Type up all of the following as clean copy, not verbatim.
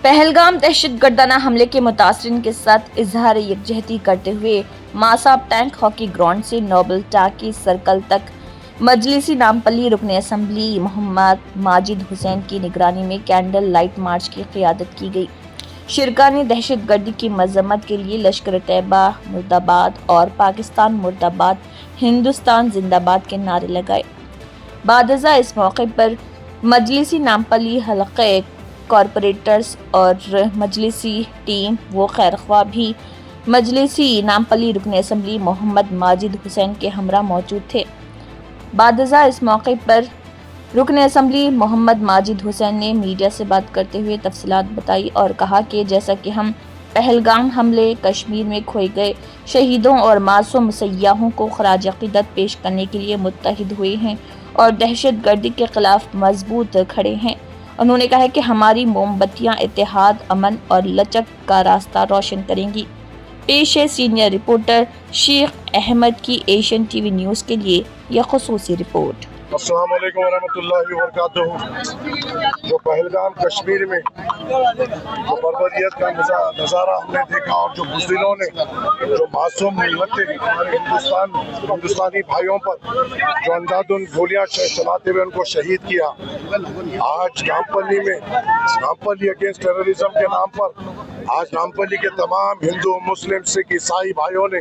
पहलगाम दहशत गर्दाना हमले के मुतासरीन के साथ इजहार यकजहती करते हुए मासाब टैंक हॉकी ग्राउंड से नोबल टाकी सर्कल तक मजलिसी नामपल्ली रुकन असम्बली मोहम्मद माजिद हुसैन की निगरानी में कैंडल लाइट मार्च की क़ियादत की गई। शिरका ने दहशत गर्दी की मजम्मत के लिए लश्कर तैयबा मुर्दाबाद और पाकिस्तान मुर्दाबाद हिंदुस्तान जिंदाबाद के नारे लगाए। बादजा इस मौके पर मजलिसी नामपल्ली हलक़े कॉरपोरेटर्स और मजलिसी टीम व खैरख्वाह भी मजलिसी नामपल्ली रुकन असम्बली मोहम्मद माजिद हुसैन के हमरा मौजूद थे। बादजा इस मौके पर रुकन असम्बली मोहम्मद माजिद हुसैन ने मीडिया से बात करते हुए तफसीलात बताई और कहा कि जैसा कि हम पहलगाम हमले कश्मीर में खोए गए शहीदों और मासूम सयाहों को खराज अक़ीदत पेश करने के लिए मुत्तहिद हुए हैं और दहशत गर्दी के खिलाफ मजबूत खड़े हैं। उन्होंने कहा कि हमारी मोमबत्तियां इत्तेहाद, अमन और लचक का रास्ता रोशन करेंगी। पेश है सीनियर रिपोर्टर शेख अहमद की एशियन टीवी न्यूज़ के लिए यह खुसूसी रिपोर्ट। अस्सलाम वालेकुम वरहमतुल्लाहि वबरकातुहू। जो पहलगाम कश्मीर में जो बर्बरियत का नज़ारा हमने देखा और जो बुज़दिलों ने जो मासूम हमारे हिंदुस्तानी भाइयों पर जो अंधाधुंध गोलियां चलाते हुए उनको शहीद किया, आज नामपल्ली अगेंस्ट टेररिज्म के नाम पर आज नामपल्ली के तमाम हिंदू मुस्लिम सिख ईसाई भाइयों ने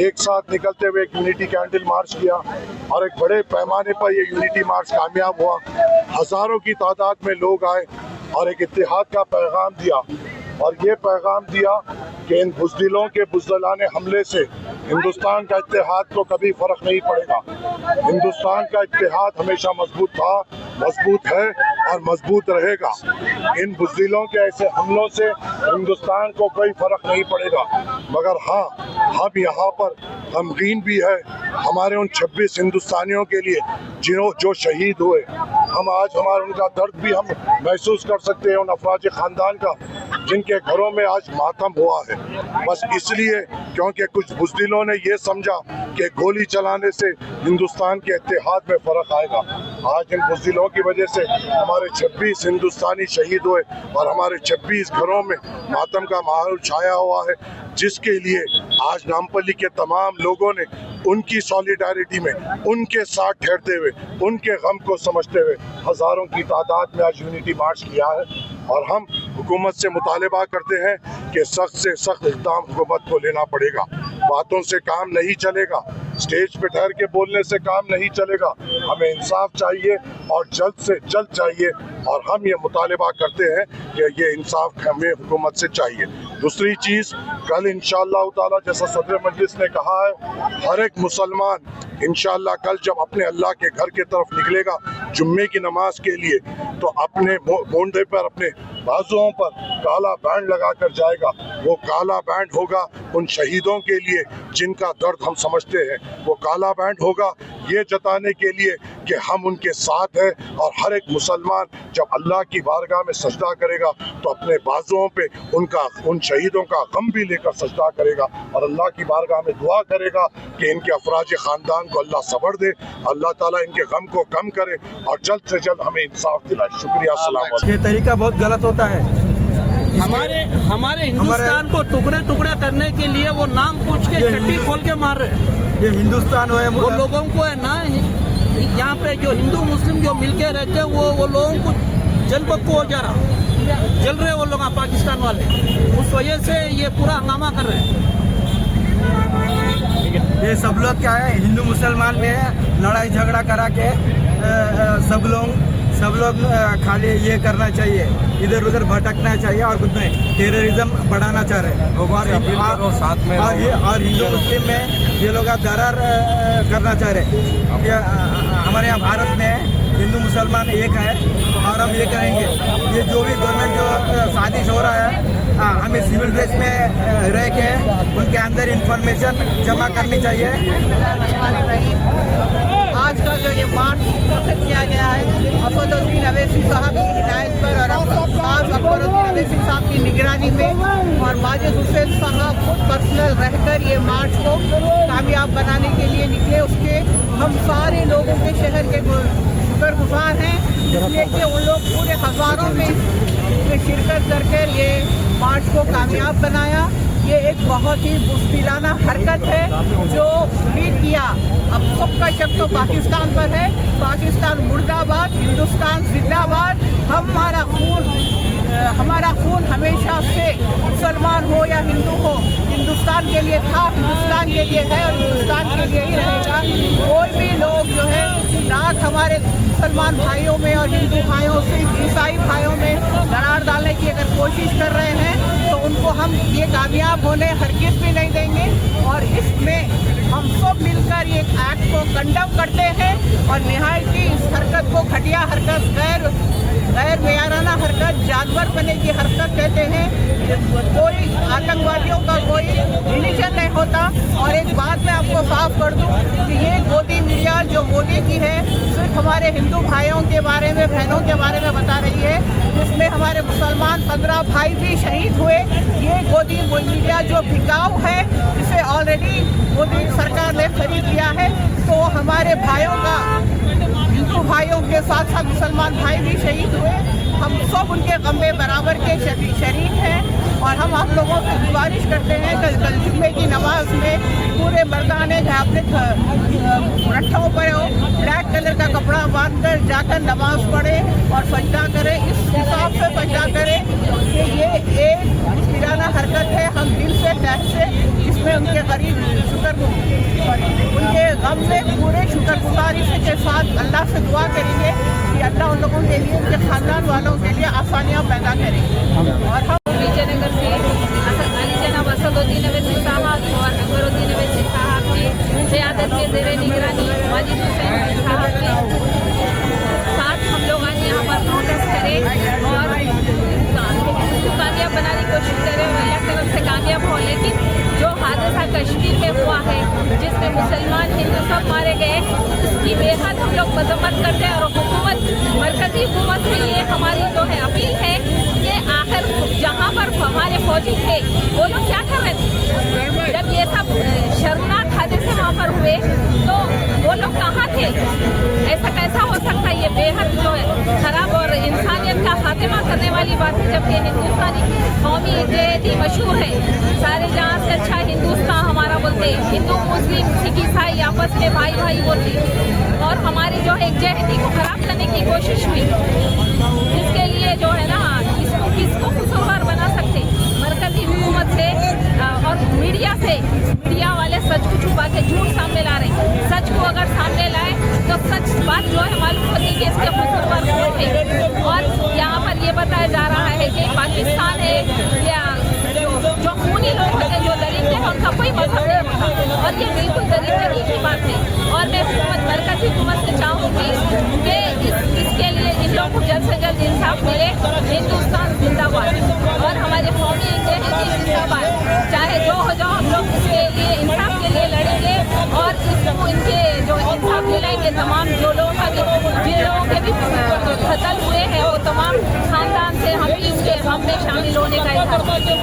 एक साथ निकलते हुए एक यूनिटी कैंडल मार्च किया और एक बड़े पैमाने पर ये यूनिटी मार्च कामयाब हुआ। हज़ारों की तादाद में लोग आए और एक इत्तेहाद का पैगाम दिया और ये पैगाम दिया कि इन बुज़दिलों के बुज़दिलाने हमले से हिंदुस्तान का इत्तेहाद को कभी फ़र्क नहीं पड़ेगा। हिंदुस्तान का इत्तेहाद हमेशा मजबूत था, मजबूत है और मजबूत रहेगा। इन बुज़दिलों के ऐसे हमलों से हिंदुस्तान को कोई फ़र्क नहीं पड़ेगा। मगर हाँ, हम यहाँ पर गमगीन भी है हमारे उन 26 हिंदुस्तानियों के लिए जो शहीद हुए। हम आज उनका दर्द भी हम महसूस कर सकते हैं, उन अफराज ख़ानदान का जिनके घरों में आज मातम हुआ है, बस इसलिए क्योंकि कुछ बुज़दिलों ने ये समझा कि गोली चलाने से हिंदुस्तान के इत्तेहाद में फ़र्क आएगा। आज इन बुज़दिलों की वजह से हमारे 26 हिंदुस्तानी शहीद हुए और हमारे 26 घरों में मातम का माहौल छाया हुआ है, जिसके लिए आज नामपल्ली के तमाम लोगों ने उनकी सॉलिडारिटी में उनके साथ ठहरते हुए उनके गम को समझते हुए हज़ारों की तादाद में आज यूनिटी मार्च किया है। और हम हुकूमत से मुतालबा करते हैं कि सख्त से सख्त इक़दाम हुकूमत को लेना पड़ेगा। बातों से काम नहीं चलेगा, स्टेज पे ठहर के बोलने से काम नहीं चलेगा। हमें इंसाफ चाहिए और जल्द से जल्द चाहिए और हम ये मुतालबा करते हैं कि ये इंसाफ हमें हुकूमत से चाहिए। दूसरी चीज़, कल इंशाअल्लाह ताला जैसा सदर मजलिस ने कहा है, हर एक मुसलमान इंशाअल्लाह कल जब अपने अल्लाह के घर की तरफ निकलेगा जुम्मे की नमाज के लिए, तो अपने मोंढे पर अपने बाजुओं पर काला बैंड लगा कर जाएगा। वो काला बैंड होगा उन शहीदों के लिए जिनका दर्द हम समझते हैं। वो काला बैंड होगा ये जताने के लिए कि हम उनके साथ हैं और हर एक मुसलमान जब अल्लाह की बारगाह में सजदा करेगा तो अपने बाजुओं पे उन शहीदों का गम भी लेकर सजदा करेगा और अल्लाह की बारगाह में दुआ करेगा कि इनके अफराज ख़ानदान को अल्लाह सब्र दे, अल्लाह ताला इनके गम को कम करे और जल्द से जल्द हमें इंसाफ दिलाए। शुक्रिया। अस्सलाम वालेकुम। ये तरीका बहुत गलत होता है। हमारे हिंदुस्तान को टुकड़े टुकड़े करने के लिए वो नाम पूछ के छट्टी खोल के मार रहे हैं। ये हिंदुस्तान है, वो लोगों को है ना, यहाँ पे जो हिंदू मुस्लिम जो मिलके रहते हैं वो लोगों को जल बक्को हो जा रहा, जल रहे वो लोग पाकिस्तान वाले, उस वजह से ये पूरा हंगामा कर रहे हैं। ये सब लोग क्या है, हिंदू मुसलमान में लड़ाई झगड़ा करा के सब लोग खाली ये करना चाहिए, इधर उधर भटकना चाहिए और कुछ नहीं, टेररिज्म बढ़ाना चाह रहे हैं और हिंदू मुस्लिम में ये लोग दरार करना चाह रहे हैं। हमारे यहाँ भारत में हिंदू मुसलमान एक है और हम ये करेंगे। ये जो भी गवर्नमेंट जो साजिश हो रहा है, हमें सिविल ड्रेस में रह के उनके अंदर इंफॉर्मेशन जमा करनी चाहिए। आज का जो ये मार्च किया गया है असदुद्दीन अवैसी साहब की हिदायत पर और अकबरुद्दीन अवैसी साहब की निगरानी में और माजिद हुसैन साहब खुद पर्सनल रहकर ये मार्च को कामयाब बनाने के लिए निकले, उसके हम सारे लोगों के शहर के शुक्रगुजार हैं। इसलिए कि उन लोग पूरे हज़ारों में शिरकत करके ये मार्च को कामयाब बनाया। ये एक बहुत ही बुज़दिलाना हरकत है जो लीड किया। अब सबका शक तो पाकिस्तान पर है। पाकिस्तान मुर्दाबाद, हिंदुस्तान जिंदाबाद। हमारा खून हमेशा से मुसलमान हो या हिंदू हो हिंदुस्तान के लिए था, हिंदुस्तान के लिए है और हिंदुस्तान के लिए ही रहेगा। कोई भी लोग जो है नाक हमारे मुसलमान भाइयों में और हिंदू भाइयों से ईसाई भाइयों में दरार डालने की अगर कोशिश कर रहे हैं तो उनको हम ये कामयाब होने हरगिज़ भी नहीं देंगे। और इसमें हम सब मिलकर ये एक्ट को कंडम करते हैं और निहायती इस हरकत को घटिया हरकत, गैर मेयाराना हरकत, जानवर बने की हरकत कहते हैं। कोई आतंकवादियों का कोई रिलीजन नहीं होता। और एक बात मैं आपको साफ कर दूं कि ये गोदी मीडिया जो मोदी की है सिर्फ हमारे हिंदू भाइयों के बारे में, बहनों के बारे में बता रही है। इसमें हमारे मुसलमान 15 भाई भी शहीद हुए। ये गोदी मीडिया जो बिकाऊ है, जिसे ऑलरेडी मोदी सरकार ने खरीद लिया है, तो हमारे भाइयों का, हिंदू भाइयों के साथ साथ मुसलमान भाई भी शहीद हुए। हम सब उनके गम में बराबर के शरीक हैं। और हम आप लोगों से गुजारिश करते हैं कि कल जुम्मे की नमाज में पूरे मर्दाने अपने रट्ठों पर हो, ब्लैक कलर का कपड़ा बांध कर जाकर नमाज पढ़ें और सजदा करें। इस हिसाब से सजदा करें कि ये एक मुस्किलाना हरकत है। हम दिल से तह से इसमें उनके करीब उनके गम में पूरे शुक्रगुजारी के साथ अल्लाह से दुआ करेंगे कि अल्लाह उन लोगों के लिए, उनके ख़ानदान वालों के लिए आसानियाँ पैदा करें। और हम विजयनगर से अली जनाब असदुद्दीन अवैसी साहब और अकबरुद्दीन अवैसी साहब की क़यादत के ज़ेरे निगरानी माजिद हुसैन साहब के साथ हम लोग आज यहाँ पर प्रोटेस्ट करें और कामयाब बनाने की कोशिश करें। अल्लाह की तरफ से कामयाब हो। लेकिन जो हादसा कश्मीर में हुआ है, जिसमें मुसलमान हिंदू सब मारे गए, इसकी बेहद हम लोग मजम्मत करते हैं। और हुकूमत, मरकज़ी हुकूमत से ये हमारी जो है अपील है कि आखिर जहाँ पर हमारे फौजी थे वो लोग क्या कर रहे थे जब ये सब शर्मनाक हादसे वहाँ पर हुए, तो वो लोग कहाँ थे? ऐसा कैसा हो सकता है? ये बेहद जो है खराब और इंसानियत का खात्मा करने वाली बात है। जबकि हिंदुस्तानी कौमी जयती मशहूर है, सारे जहाँ से अच्छा हिंदुस्तान हमारा बोलते हैं। हिंदू मुस्लिम सिख ईसाई आपस में भाई भाई बोलते हैं। और हमारी जो है एकजहती को खराब करने की कोशिश हुई, इसके लिए जो है ना किसको कसूरवार बना सकते? मरकज़ी हुकूमत से और मीडिया से। मीडिया वाले सच को छुपा के झूठ सामने ला रहे हैं। सच को अगर सामने लाए तो सच बात जो है मालूम होती है कि इसके कसूरवार कौन है। और यहाँ पर ये बताया जा रहा है कि पाकिस्तान है या जो खूनी लोग होते हैं, जो दरिंदे हैं, उनका कोई मजहब नहीं होता। और ये बिल्कुल दरिंदगी की बात है। और मैं मरकज़ी हुकूमत से चाहूँगी कि इसके लिए इन लोगों को जल्द से जल्द इंसाफ मिले। हिंदुस्तान जिंदाबाद और हमारे कौमी जयती जिंदाबाद। चाहे जो हो जाओ, हम लोग इसके लिए इंसाफ के लिए लड़ेंगे और इसको इनके जो इंसाफ दिलाएंगे। तमाम जो लोगों का जिन लोगों के भी कत्ल हुए हैं, वो तमाम खानदान से हम भी उनके गम में शामिल होने का इज़हार करते हैं।